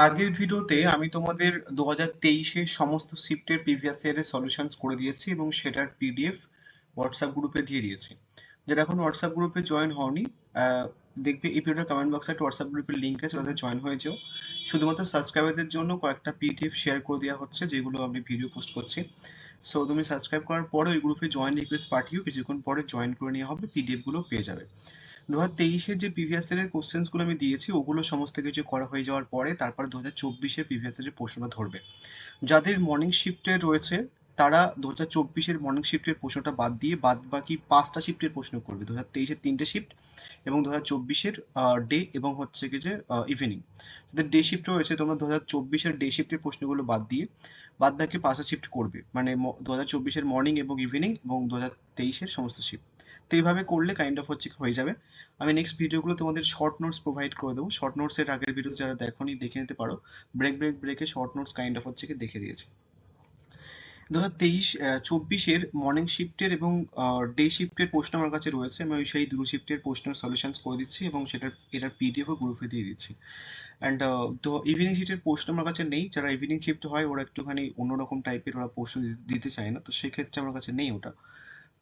আগের ভিডিওতে আমি তোমাদের 2023-এর সমস্ত শিফটের প্রিভিয়াস ইয়ারের সলিউশনস করে দিয়েছি এবং সেটার পিডিএফ হোয়াটসঅ্যাপ গ্রুপে দিয়ে দিয়েছি। যারা এখন হোয়াটসঅ্যাপ গ্রুপে জয়েন হওনি, দেখবে এই ভিডিওর কমেন্ট বক্সে একটা হোয়াটসঅ্যাপ গ্রুপের লিঙ্ক আছে, ওদের জয়েন হয়ে যেও। শুধুমাত্র সাবস্ক্রাইবারদের জন্য কয়েকটা পিডিএফ শেয়ার করে দেওয়া হচ্ছে, যেগুলো আমি ভিডিও পোস্ট করছি। সো তুমি সাবস্ক্রাইব করার পরে ওই গ্রুপে জয়েন রিকোয়েস্ট পাঠিও, কিছুক্ষণ পরে জয়েন করে নেওয়া হবে, পিডিএফ গুলো পেয়ে যাবে। 2023-এর যে প্রিভিয়াস ইয়ারের কোশ্চেন্স গুলো আমি দিয়েছি, ওগুলো সমস্ত কিছু করা হয়ে যাওয়ার পরে তারপর 2024-এর প্রিভিয়াস ইয়ারের প্রশ্নটা ধরবে। যাদের মর্নিং শিফটে রয়েছে তারা 2024-এর মর্নিং শিফটের প্রশ্নটা বাদ দিয়ে বাদ বাকি 5টা শিফটের প্রশ্ন করবে। 2023-এর 3টে শিফট এবং 2024-এর ডে এবং হচ্ছে কি যে ইভিনিং। যাদের ডে শিফট রয়েছে তোমরা 2024-এর ডে শিফটের প্রশ্নগুলো বাদ দিয়ে বাদ বাকি 5টা শিফট করবে, মানে 2024-এর মর্নিং এবং ইভিনিং এবং 2023-এর সমস্ত শিফট। তো এইভাবে করলে কাইন্ড অফ হচ্ছে হয়ে যাবে। আমি নেক্সট ভিডিওগুলো তোমাদের শর্ট নোটস প্রোভাইড করে দেবো। শর্ট নোটসের আগের ভিডিও যারা দেখোনি দেখে নিতে পারো। ব্রেকে শর্ট নোটস কাইন্ড অফ হচ্ছে কি দেখে দিয়েছি। 2024-এর মর্নিং শিফটের এবং ডে শিফটের প্রশ্ন আমার কাছে রয়েছে। আমি ওই সেই দুটো শিফটের প্রশ্নের সলিউশনস করে দিচ্ছি এবং এটার পিডিএফও গ্রুপে দিয়ে দিচ্ছি। অ্যান্ড তো ইভিনিং শিফটের প্রশ্ন আমার কাছে নেই। যারা ইভিনিং শিফট হয় ওরা একটুখানি অন্যরকম টাইপের ওরা প্রশ্ন দিতে চায় না, তো সেক্ষেত্রে আমার কাছে নেই ওটা।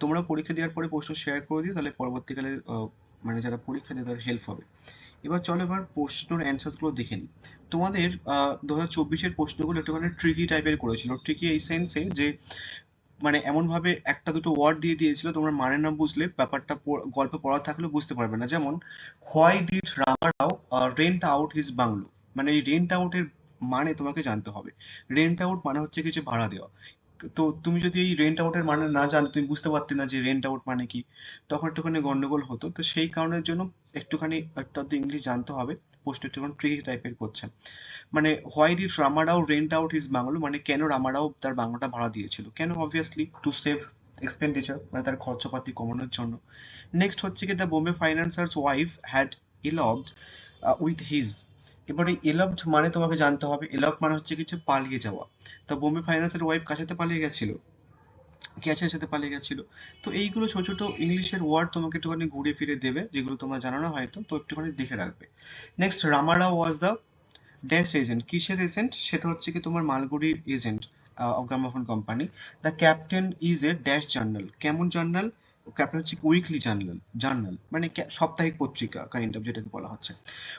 তোমরা পরীক্ষা দেওয়ার পরে প্রশ্ন শেয়ার করে দিও, তাহলে পরবর্তীকালে মানে যারা পরীক্ষা দেয় তাদের হেল্প হবে। এবার চলো এবার প্রশ্নের অ্যান্সার্স গুলো দেখে নিই। তোমাদের 2024-এর প্রশ্নগুলো একটুখানি ট্রিকি টাইপের করেছিল। ট্রিকি এই সেন্সে যে মানে এমন ভাবে একটা দুটো ওয়ার্ড দিয়ে দিয়েছিল, তোমরা মানে না বুঝলে ব্যাপারটা গল্পে পড়া থাকলেও বুঝতে পারবে না। যেমন why did Ramarao rent out his bungalow, মানে এই রেন্ট আউটের মানে তোমাকে জানতে হবে। রেন্ট আউট মানে হচ্ছে কিছু ভাড়া দেওয়া। তো তুমি যদি এই রেন্ট আউটের মানে না জানো, তুমি বুঝতে পারতে না যে রেন্ট আউট মানে কি, তখন একটুখানি গন্ডগোল হতো। তো সেই কারণের জন্য একটুখানি একটা তো ইংলিশ জানতে হবে। প্রশ্ন একটুখানি ট্রিকি টাইপের করছে। মানে why did Ramarao rent out his bungalow, মানে কেন রামারাও তার বাংলোটা ভাড়া দিয়েছিল, কেন? অবভিয়াসলি টু সেভ এক্সপেন্ডিচার, মানে তার খরচপাতি কমানোর জন্য। নেক্সট হচ্ছে কি the Bombay financier's wife had eloped with his. এবারে eloped মানে তোমাকে জানতে হবে, elope মানে হচ্ছে কিছু পালিয়ে যাওয়া। তা বোম্বে ফাইন্যান্সের ওয়াইফ কার সাথে পালিয়ে গেছিল? ক্যাচের সাথে পালিয়ে গেছিল। তো এইগুলো ছোট ছোট ইংলিশের ওয়ার্ড তোমাকে একটুখানি ঘুরে ফিরে দেবে, যেগুলো তোমরা জানো না হয়তো, তো একটুখানি দেখে রাখবে। Next Ramarao was the dash agent, কিসের এজেন্ট? সেটা হচ্ছে কি তোমার মালগুড়ির agent of gramophone company. The captain is a dash journal, কেমন জার্নাল? ক্যাপ্টেন হচ্ছে উইকলি জার্নাল, জার্নাল মানে সাপ্তাহিক পত্রিকা কাইন্ড অফ, যেটাকে বলা হচ্ছে।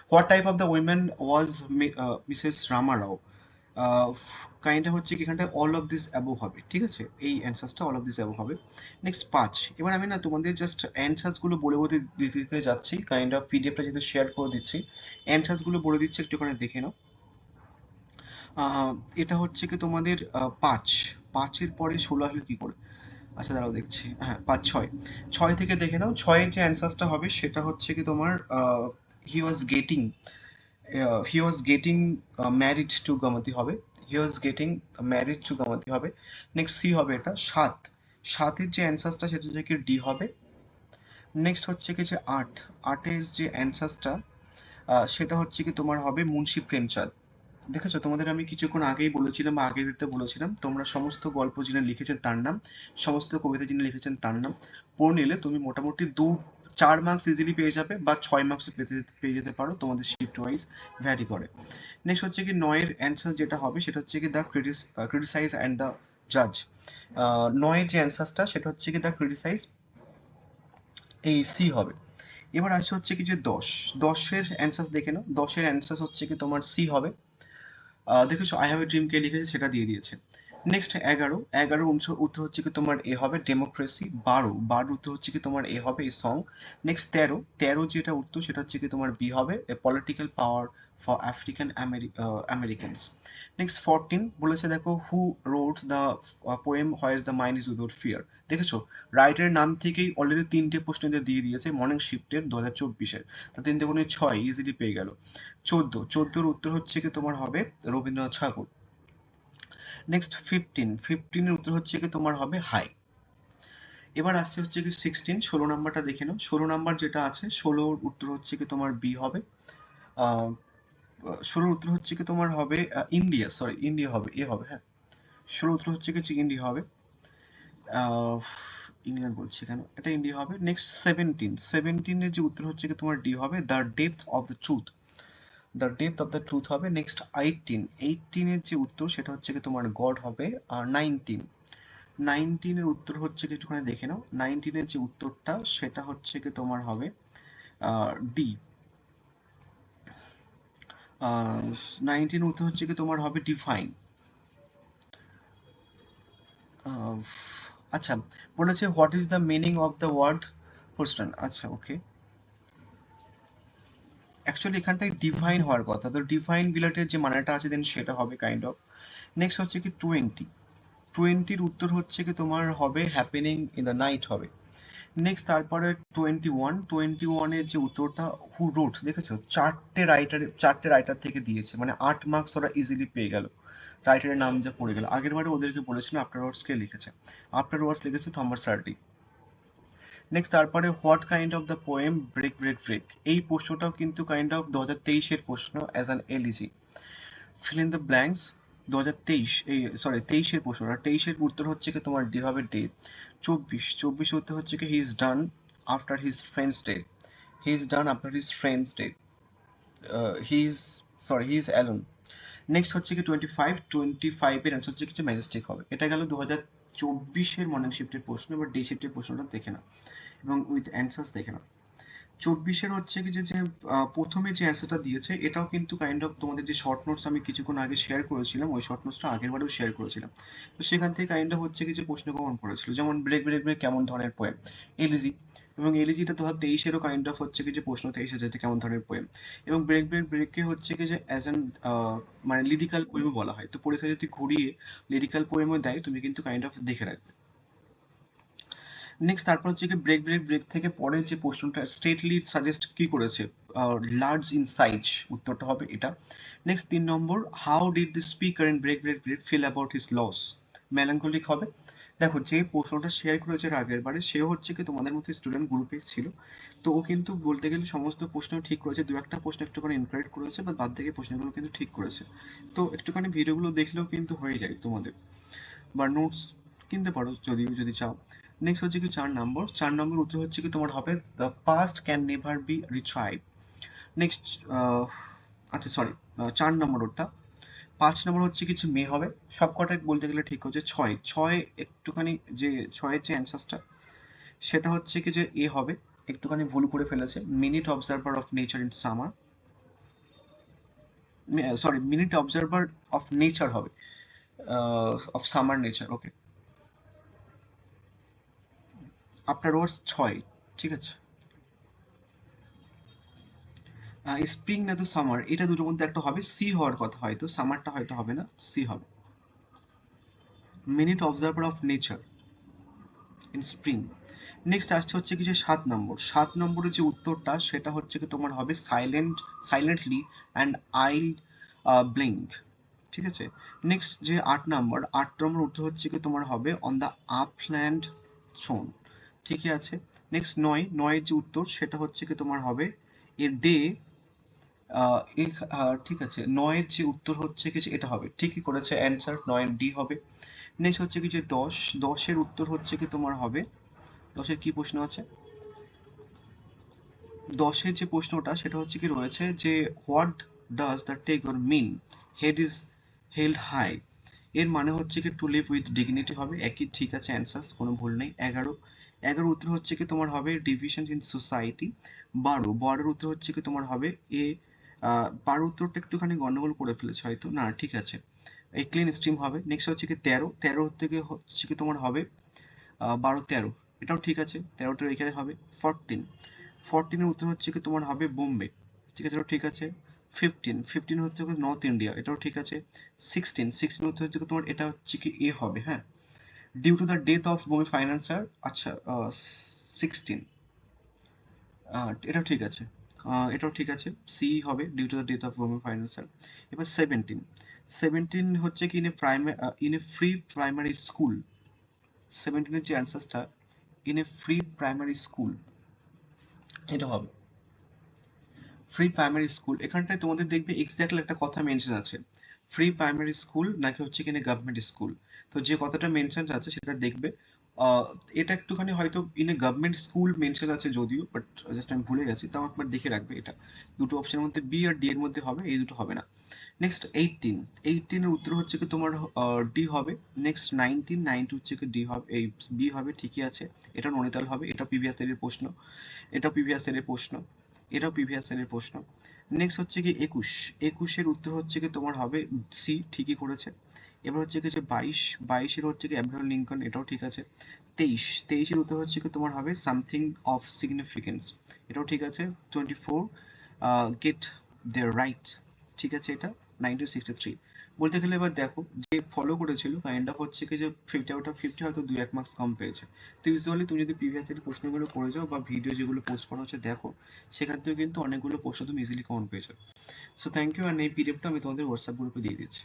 What type of the women was Mrs Ramarao? কাইন্ডটা হচ্ছে কি এখানটা অল অফ দিস অ্যাবোভ হবে, ঠিক আছে? এই অ্যান্সার্সটা অল অফ দিস অ্যাবোভ হবে। নেক্সট 5, এবার আমি না তোমাদের জাস্ট অ্যান্সার্স গুলো বলে বলে দিতে দিতে যাচ্ছি, কাইন্ড অফ পিডিএফটা যেহেতু শেয়ার করে দিচ্ছি, অ্যান্সার্স গুলো বলে দিচ্ছি, একটুখানি দেখে নাও। এটা হচ্ছে কি তোমাদের 5, 5-এর পরে 16 আসলে কি করে? আচ্ছা দাঁড়াও দেখছি, হ্যাঁ 5, 6, 6 থেকে দেখে নাও। 6-এর যে অ্যান্সার্সটা হবে সেটা হচ্ছে কি তোমার he was getting married to গামাতি হবে। He was getting married to গামাতি হবে। নেক্সট সি হবে এটা 7, 7-এর যে অ্যান্সার্সটা সেটা হচ্ছে ডি হবে। নেক্সট হচ্ছে কি যে 8, 8-এর যে অ্যান্সার্সটা সেটা হচ্ছে কি তোমার হবে মুন্সি প্রেমচাঁদ। দেখেছো, তোমাদের আমি কিছুক্ষণ আগেই বলেছিলাম বা আগের ভিডিওতে বলেছিলাম, তোমরা সমস্ত গল্প যিনি লিখেছেন তার নাম, সমস্ত কবিতা যিনি লিখেছেন তার নাম পড়ে নিলে তুমি মোটামুটি 4 মার্কস ইজিলি পেয়ে যাবে, বা 6 মার্কস পেয়ে যেতে পারো, তোমাদের শিফট ওয়াইজ ভ্যারি করে। নেক্সট হচ্ছে কি 9-এর অ্যান্সার যেটা হবে সেটা হচ্ছে কি দ্য ক্রিটিসাইজ অ্যান্ড দ্য জাজ। 9-এর যে অ্যান্সারটা সেটা হচ্ছে কি দ্য ক্রিটিসাইজ, এই সি হবে। এবার আসছে হচ্ছে কি যে 10, 10-এর অ্যান্সার দেখে নাও। 10-এর অ্যান্সার হচ্ছে কি তোমার সি হবে। দেখেছো আই হ্যাভ এ ড্রিম কে লিখেছে, সেটা দিয়ে দিয়েছে। নেক্সট 11, 11 উত্তর হচ্ছে কি তোমার এ হবে ডেমোক্রেসি। 12, 12 উত্তর হচ্ছে কি তোমার এ হবে এই সং। নেক্সট 13, 13 যেটা উত্তর সেটা হচ্ছে কি তোমার বি হবে a political power for African Americans. Next 14 বলেছে দেখো who wrote the poem where the mind is without fear. দেখেছো রাইটারের নাম থেকেই অলরেডি 3টে প্রশ্ন দিয়ে দিয়েছে মর্নিং শিফটের 2024-এর। তা 3 গুণে 6 ইজিলি পেয়ে গেল। 14, 14-এর উত্তর হচ্ছে কি তোমার হবে রবীন্দ্রনাথ ঠাকুর। নেক্সট 15, 15-এর উত্তর হচ্ছে কি তোমার হবে হাই। এবার আসছে হচ্ছে কি 16, 16 নাম্বারটা দেখে নাও। 16 নাম্বার যেটা আছে 16-র উত্তর হচ্ছে কি তোমার বি হবে। 16 উত্তর হচ্ছে কি তোমার হবে ইন্ডিয়া, সরি ইন্ডিয়া হবে, এ হবে, হ্যাঁ 16 উত্তর হচ্ছে কি ইন্ডিয়া হবে। ইংল্যান্ড বলছি কেন, এটা ইন্ডিয়া হবে। নেক্সট 17, 17-এর যে উত্তর হচ্ছে কি তোমার ডি হবে the depth of the truth. The depth of the truth হবে। নেক্সট 18 এর যে উত্তর সেটা হচ্ছে কি তোমার গড হবে। আর 19 এর উত্তর হচ্ছে কি একটুখানি দেখে নাও। 19-এর যে উত্তরটা সেটা হচ্ছে কি তোমার হবে ডি। 19 উত্তর হচ্ছে কি তোমার হবে ডিভাইন। আচ্ছা, বলেছে what is the meaning of the word postern. আচ্ছা, ওকে, অ্যাকচুয়ালি এখানটায় ডিভাইন হওয়ার কথা, তো ডিভাইন বিলাটের যে মানেটা আছে দেন সেটা হবে কাইন্ড অফ। নেক্সট হচ্ছে কি 20-এর উত্তর হচ্ছে কি তোমার হবে হ্যাপেনিং ইন দ্য নাইট হবে। নেক্সট তারপরে 21-এর যে উত্তরটা হু রোট, দেখেছো চারটে রাইটার থেকে দিয়েছে, মানে 8 মার্কস ওরা ইজিলি পেয়ে গেল। রাইটারের নাম যা পড়ে গেল। আগের বারে ওদেরকে বলেছিল আফটার ওয়ার্ডসকে লিখেছে, আফটার ওয়ার্ডস লিখেছে থমাস সার্ডি। নেক্সট তারপরে what kind of the poem break break break, এই প্রশ্নটাও কিন্তু কাইন্ড অফ 2023-এর প্রশ্ন as an elegy. Fill in the blanks 2023, এই সরি 23-এর প্রশ্ন, আর 23-এর উত্তর হচ্ছে কি তোমার ডি হবে ডে। 24 উত্তর হচ্ছে কি he is done after his friends day, he is done after his friends day, he is he is alone. Next হচ্ছে কি 25-এর অ্যান্সার হচ্ছে কিছু ম্যাজেস্টিক হবে। এটা গেল 2024-এর মর্নিং শিফটের প্রশ্ন। এবার ডে শিফটের প্রশ্নটা দেখে নাও এবং উইথ অ্যান্সার্স দেখে নাও। 24-এর হচ্ছে কি যে প্রথমে যে অ্যান্সারটা দিয়েছে এটাও কিন্তু কাইন্ড অফ তোমাদের যে শর্ট নোটস আমি কিছুক্ষণ আগে শেয়ার করেছিলাম, ওই শর্ট নোটসটা আগের বারেও শেয়ার করেছিলাম। তো সেখান থেকে কাইন্ড অফ হচ্ছে কি যে প্রশ্ন কমন পড়েছিল, যেমন ব্রেক ব্রেক ব্রেক কেমন ধরনের পোয়েম, এলিজি। এবং এলিজিটা 2023-এরও কাইন্ড অফ হচ্ছে কি যে প্রশ্ন 23 যেতে কেমন ধরনের পোয়েম। এবং ব্রেক ব্রেক ব্রেককে হচ্ছে কি যে অ্যাজ অ্যান মানে লিরিক্যাল পোয়েমও বলা হয়। তো পরীক্ষা যদি ঘুরিয়ে লিরিক্যাল পোয়েমও দেয় তুমি কিন্তু কাইন্ড অফ দেখে রাখবে। নেক্সট তারপর হচ্ছে কি ব্রেক ব্রেক ব্রেক থেকে পরে যে প্রশ্নটা স্টেটলি সাজেস্ট কি করেছে, লার্জ ইন সাইজ, উত্তরটা হবে এটা। নেক্সট 3 নম্বর, how did the speaker in break break break feel about his loss, melancholic হবে। দেখো যে প্রশ্নটা শেয়ার করেছে এর আগের বারে সে হচ্ছে কি তোমাদের মধ্যে স্টুডেন্ট গ্রুপে ছিল, তো ও কিন্তু বলতে গেলে সমস্ত প্রশ্ন ঠিক করেছে, দু একটা প্রশ্ন একটুখানি ইনকারেক্ট করেছে, বা বাদ থেকে প্রশ্নগুলো কিন্তু ঠিক করেছে। তো একটুখানি ভিডিওগুলো দেখলেও কিন্তু হয়ে যায় তোমাদের, বা নোটস কিনতে পারো যদি চাও। নেক্সট হচ্ছে কি 4 নম্বর উত্তর হচ্ছে কি তোমার হবে the past can never be retrieve. Next আচ্ছা সরি 4 নম্বর ওটা। 5 নম্বর হচ্ছে কিছু মে হবে। সব কটাই বলতে গেলে ঠিক হচ্ছে। ছয় একটুখানি যে ছয়ের যে অ্যান্সারটা সেটা হচ্ছে কি যে এ হবে, একটুখানি ভুল করে ফেলেছে, minute observer of nature in summer, minute observer of nature হবে, of summer nature, okay. Afterwards ওয়ার্ডস 6, ঠিক আছে। স্প্রিং না তো সামার, এটা দুটোর মধ্যে একটা হবে, সি হওয়ার কথা, হয়তো সামারটা হয়তো হবে না, সি হবে। Minute observer of nature in spring. Next আসছে হচ্ছে কিছু 7 নম্বরের যে উত্তরটা সেটা হচ্ছে কি তোমার হবে সাইলেন্টলি অ্যান্ড আইল ব্লিঙ্ক, ঠিক আছে। নেক্সট যে 8 নম্বর উত্তর হচ্ছে কি তোমার হবে অন দ্য আপল্যান্ড শোন, ঠিকই আছে। নেক্সট 9-এর যে উত্তর সেটা হচ্ছে কি তোমার হবে এ ডে, ঠিক আছে। 9-এর যে উত্তর হচ্ছে কি যে এটা হবে, ঠিকই করেছে অ্যান্সার, 9 ডি হবে। নেক্সট হচ্ছে কি যে 10-এর উত্তর হচ্ছে কি তোমার হবে, 10-এর কি প্রশ্ন আছে, 10-এর যে প্রশ্নটা সেটা হচ্ছে কি রয়েছে যে what does the Tagore mean head is held high, এর মানে হচ্ছে কি টু লিভ উইথ ডিগনিটি হবে, একই, ঠিক আছে অ্যান্সার, কোনো ভুল নেই। 11 উত্তর হচ্ছে কি তোমার হবে ডিভিশন ইন সোসাইটি। 12-এর উত্তর হচ্ছে কি তোমার হবে এ 12 উত্তরটা একটুখানি গন্ডগোল করে ফেলেছে হয়তো, না ঠিক আছে, এই ক্লিন স্ট্রিম হবে। নেক্সট হচ্ছে কি 13 থেকে হচ্ছে কি তোমার হবে 12-13, এটাও ঠিক আছে, 13টা এখানে হবে। 14-এর উত্তর হচ্ছে কি তোমার হবে বোম্বে, ঠিক আছে, এটাও ঠিক আছে। 15 হচ্ছে কি নর্থ ইন্ডিয়া, এটাও ঠিক আছে। 16 উত্তর হচ্ছে কি তোমার এটা হচ্ছে কি এ হবে, হ্যাঁ, due to the death of Bombay financier. আচ্ছা 16, এটাও ঠিক আছে, এটাও ঠিক আছে, সি হবে due to the death of Bombay financier. এবার 17 হচ্ছে কি in a free primary school, 17-এর যে অ্যান্সারটা in a free primary school, এটা হবে ফ্রি প্রাইমারি স্কুল। এখানটায় তোমাদের দেখবে এক্স্যাক্টলি একটা কথা মেনশন আছে, ফ্রি প্রাইমারি স্কুল নাকি হচ্ছে কিনা গভর্নমেন্ট স্কুল। তো যে কথাটা মেনশন আছে সেটা দেখবে আহ, এটা একটুখানি হয়তো in a government school mention আছে যদিও, বাট জাস্ট আমি ভুলে গেছি, তাও একবার দেখে রাখবে এটা। দুটো অপশনের মধ্যে বি আর ডি এর মধ্যে হবে, এই দুটো হবে না। নেক্সট 18, 18 এর উত্তর হচ্ছে কি তোমার ডি হবে। নেক্সট 19, 19 হচ্ছে কি ডি হবে, এই বি হবে, ঠিকই আছে। এটা ননিতাল হবে, এটা প্রিভিয়াস ইয়ারের প্রশ্ন, এটাও প্রিভিয়াস ইয়ারের প্রশ্ন, এটাও প্রিভিয়াস ইয়ারের প্রশ্ন। নেক্সট হচ্ছে কি 21, 21 এর উত্তর হচ্ছে কি তোমার হবে সি, ঠিকই করেছে। এবার হচ্ছে কি যে 22, 22 এর হচ্ছে কি অ্যাব্রাহাম লিঙ্কন, এটাও ঠিক আছে। 23, 23 এর উত্তর হচ্ছে কি তোমার হবে সামথিং অফ সিগনিফিকেন্স, এটাও ঠিক আছে। 24, গেট দ্য রাইট, ঠিক আছে এটা। 1963 বলতে গেলে এবার দেখো যে ফলো করেছিল কাইন্ড অফ হচ্ছে কি যে 50 আউট অফ 50 হয়তো 2-1 মার্কস কম পেয়েছে। তো ইউজুয়ালি তুমি যদি প্রিভিয়াস ইয়ারের প্রশ্নগুলো করে যাও বা ভিডিও যেগুলো পোস্ট করা হচ্ছে দেখো, সেখান থেকে কিন্তু অনেকগুলো প্রশ্ন তুমি ইজিলি কমন পেয়ে যাবে। সো থ্যাংক ইউ, আর এই পিডিএফটা আমি তোমাদের হোয়াটসঅ্যাপ গ্রুপে দিয়ে দিচ্ছি।